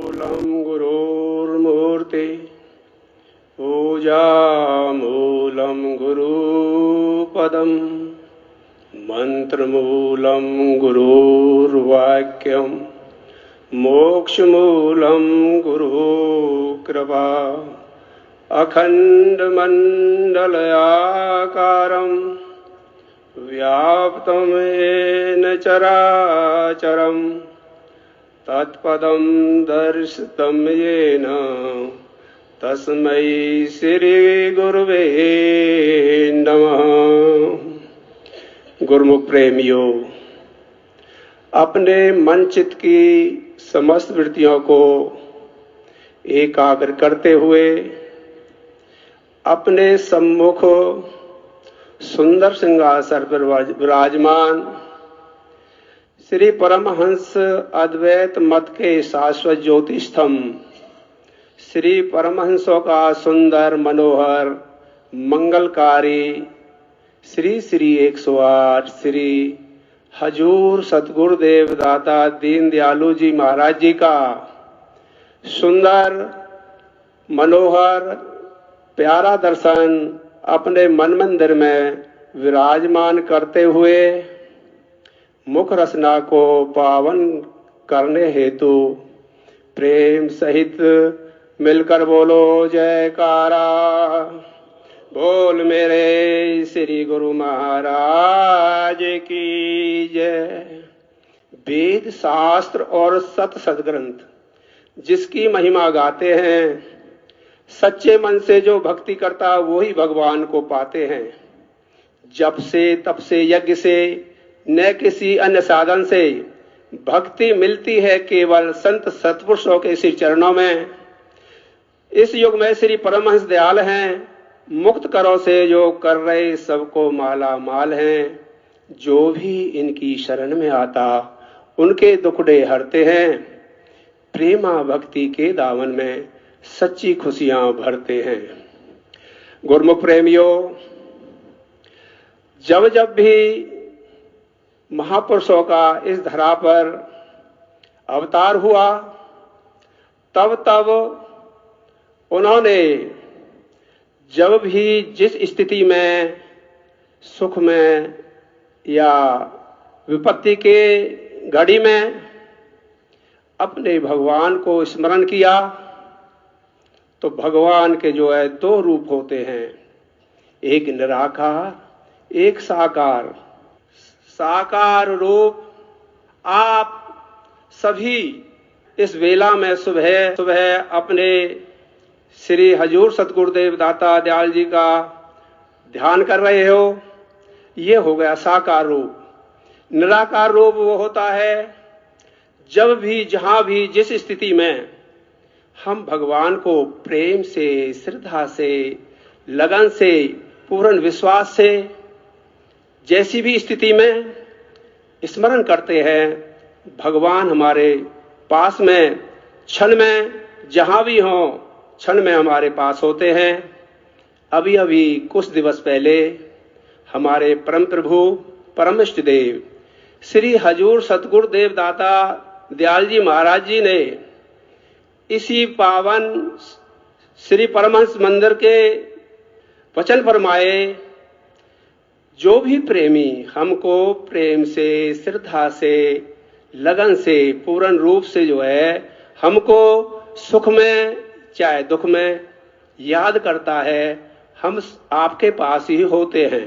मूलम गुरुर्मूर्ति पूजामूलं गुरुपदं मंत्रमूलं गुरुर्वाक्यं मोक्षमूलं गुरुकृपा अखण्डमण्डलाकारं व्याप्तं येन चराचरम् तत्पदं दर्शितं येन तस्मै श्री गुरुवे नमः। गुरुमुख प्रेमियों, अपने मन चित्त की समस्त वृत्तियों को एकाग्र करते हुए अपने सम्मुख सुंदर सिंहासन पर विराजमान श्री परमहंस अद्वैत मत के शाश्वत ज्योति स्तंभ श्री परमहंसों का सुंदर मनोहर मंगलकारी श्री श्री 108 श्री हजूर सतगुरुदेव दाता दीन दयालु जी महाराज जी का सुंदर मनोहर प्यारा दर्शन अपने मन मंदिर में विराजमान करते हुए मुख रचना को पावन करने हेतु प्रेम सहित मिलकर बोलो जयकारा। बोल मेरे श्री गुरु महाराज की जय। वेद शास्त्र और सत सदग्रंथ जिसकी महिमा गाते हैं, सच्चे मन से जो भक्ति करता वही भगवान को पाते हैं। जप से तप से यज्ञ से न किसी अन्य साधन से भक्ति मिलती है केवल संत सत्पुरुषों के श्री चरणों में। इस युग में श्री परमहंस दयाल हैं, मुक्त करों से जो कर रहे सबको माला माल हैं। जो भी इनकी शरण में आता उनके दुखड़े हरते हैं, प्रेमा भक्ति के दामन में सच्ची खुशियां भरते हैं। गुरुमुख प्रेमियों, जब जब भी महापुरुषों का इस धरा पर अवतार हुआ, तब तब उन्होंने जब भी जिस स्थिति में सुख में या विपत्ति के घड़ी में अपने भगवान को स्मरण किया, तो भगवान के जो है दो रूप होते हैं, एक निराकार एक साकार। साकार रूप आप सभी इस वेला में सुबह सुबह अपने श्री हजूर सतगुरुदेव दाता दयाल जी का ध्यान कर रहे हो, ये हो गया साकार रूप। निराकार रूप वो होता है जब भी जहां भी जिस स्थिति में हम भगवान को प्रेम से, श्रद्धा से, लगन से, पूर्ण विश्वास से जैसी भी स्थिति में स्मरण करते हैं, भगवान हमारे पास में क्षण में जहां भी हो क्षण में हमारे पास होते हैं। अभी अभी कुछ दिवस पहले हमारे परम प्रभु परम इष्ट देव श्री हजूर सतगुरुदेव दाता दयाल जी महाराज जी ने इसी पावन श्री परमहंस मंदिर के वचन फरमाए, जो भी प्रेमी हमको प्रेम से, श्रद्धा से, लगन से, पूर्ण रूप से जो है हमको सुख में चाहे दुख में याद करता है, हम आपके पास ही होते हैं।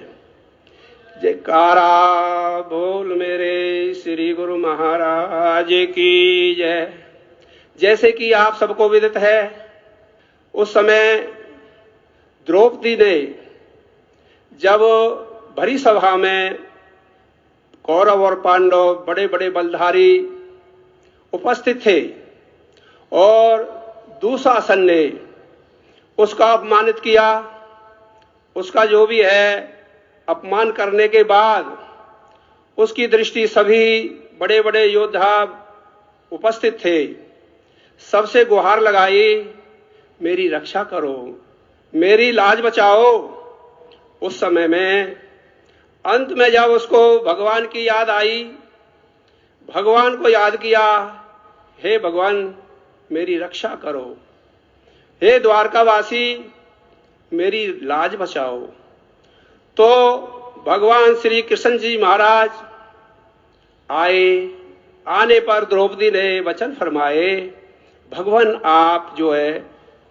जयकारा बोल मेरे श्री गुरु महाराज की जय। जैसे कि आप सबको विदित है, उस समय द्रौपदी ने जब भरी सभा में कौरव और पांडव बड़े बड़े बलधारी उपस्थित थे और दुशासन ने उसका अपमानित किया, उसका जो भी है अपमान करने के बाद उसकी दृष्टि सभी बड़े बड़े योद्धा उपस्थित थे, सबसे गुहार लगाई, मेरी रक्षा करो, मेरी लाज बचाओ। उस समय में अंत में जब उसको भगवान की याद आई, भगवान को याद किया, हे भगवान मेरी रक्षा करो। हे द्वारकावासी, मेरी लाज बचाओ। तो भगवान श्री कृष्ण जी महाराज आए। आने पर द्रौपदी ने वचन फरमाए, भगवान आप जो है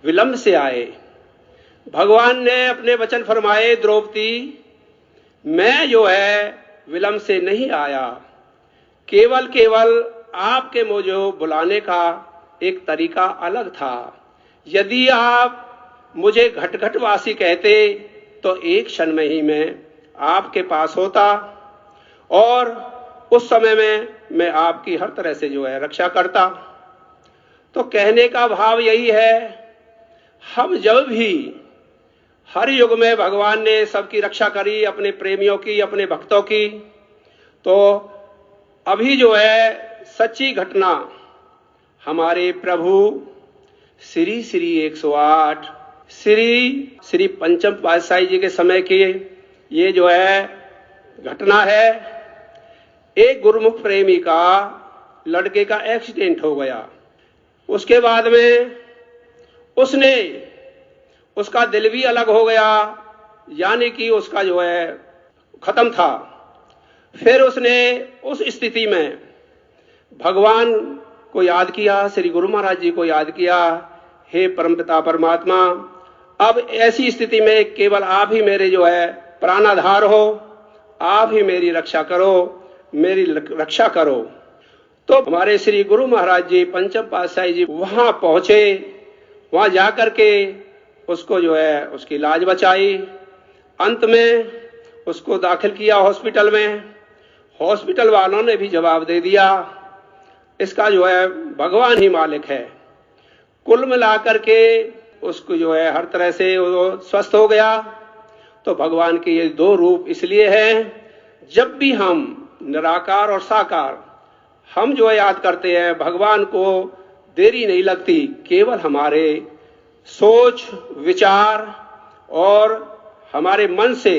विलंब से आए। भगवान ने अपने वचन फरमाए, द्रौपदी मैं जो है विलंब से नहीं आया, केवल आपके मुझे बुलाने का एक तरीका अलग था। यदि आप मुझे घटघटवासी कहते तो एक क्षण में ही मैं आपके पास होता और उस समय में मैं आपकी हर तरह से जो है रक्षा करता। तो कहने का भाव यही है, हम जब भी हर युग में भगवान ने सबकी रक्षा करी, अपने प्रेमियों की, अपने भक्तों की, तो अभी जो है सच्ची घटना हमारे प्रभु श्री 108 श्री पंचम पातशाही जी के समय की ये जो है घटना है। एक गुरुमुख प्रेमी का लड़के का एक्सीडेंट हो गया। उसके बाद में उसका दिल भी अलग हो गया, यानी कि उसका जो है खत्म था। फिर उसने उस स्थिति में भगवान को याद किया, श्री गुरु महाराज जी को याद किया, हे परमपिता परमात्मा, अब ऐसी स्थिति में केवल आप ही मेरे जो है प्राणाधार हो, आप ही मेरी रक्षा करो, मेरी रक्षा करो। तो हमारे श्री गुरु महाराज जी पंचम पातशाही जी वहां पहुंचे। वहां जाकर के उसको जो है उसकी लाज बचाई। अंत में उसको दाखिल किया हॉस्पिटल में। हॉस्पिटल वालों ने भी जवाब दे दिया, इसका जो है भगवान ही मालिक है। कुल मिलाकर के उसको जो है हर तरह से वो स्वस्थ हो गया। तो भगवान के ये दो रूप इसलिए हैं, जब भी हम निराकार और साकार हम जो है याद करते हैं भगवान को, देरी नहीं लगती। केवल हमारे सोच विचार और हमारे मन से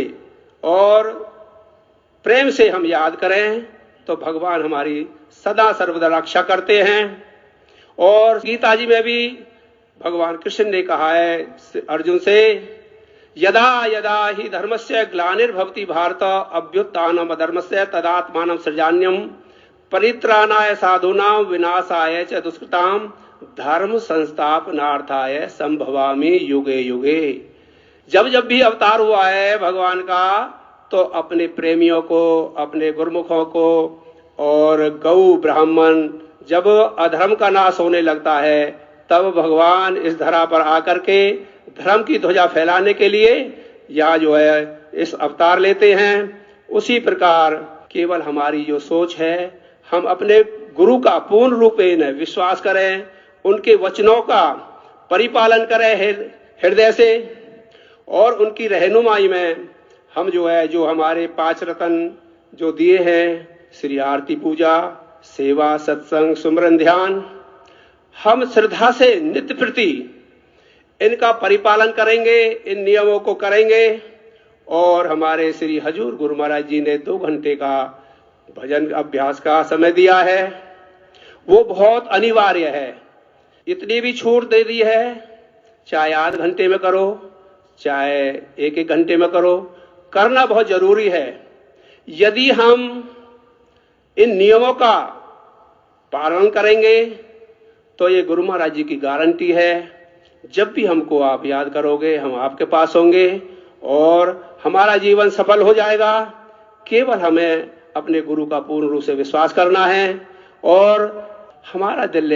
और प्रेम से हम याद करें तो भगवान हमारी सदा सर्वदा रक्षा करते हैं। और गीता जी में भी भगवान कृष्ण ने कहा है अर्जुन से, यदा यदा ही धर्मस्य ग्लानिर्भवति भारत अभ्युत्थानम अधर्मस्य तदात्मानं सृजान्यम परित्राणाय साधूनां विनाशाय च दुष्कृतां धर्म संस्थापनार्थाय संभवामि युगे युगे। जब जब भी अवतार हुआ है भगवान का, तो अपने प्रेमियों को, अपने गुरुमुखों को और गौ ब्राह्मण, जब अधर्म का नाश होने लगता है तब भगवान इस धरा पर आकर के धर्म की ध्वजा फैलाने के लिए या जो है इस अवतार लेते हैं। उसी प्रकार केवल हमारी जो सोच है, हम अपने गुरु का पूर्ण रूपेण विश्वास करें, उनके वचनों का परिपालन करें हृदय से, और उनकी रहनुमाई में हम जो है जो हमारे 5 रतन जो दिए हैं, श्री आरती पूजा, सेवा, सत्संग, सुमरन, ध्यान, हम श्रद्धा से नित्य प्रति इनका परिपालन करेंगे, इन नियमों को करेंगे। और हमारे श्री हजूर गुरु महाराज जी ने 2 घंटे का भजन अभ्यास का समय दिया है, वो बहुत अनिवार्य है। इतनी भी छूट दे दी है, चाहे आध घंटे में करो, चाहे 1-1 घंटे में करो, करना बहुत जरूरी है। यदि हम इन नियमों का पालन करेंगे तो ये गुरु महाराज जी की गारंटी है, जब भी हमको आप याद करोगे हम आपके पास होंगे और हमारा जीवन सफल हो जाएगा। केवल हमें अपने गुरु का पूर्ण रूप से विश्वास करना है और हमारा दिल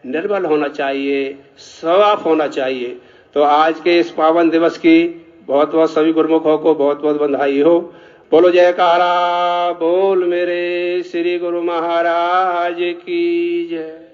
निर्मल होना चाहिए, साफ होना चाहिए। तो आज के इस पावन दिवस की बहुत बहुत सभी गुरुमुखों को बहुत बहुत बधाई हो। बोलो जयकारा बोल मेरे श्री गुरु महाराज की जय।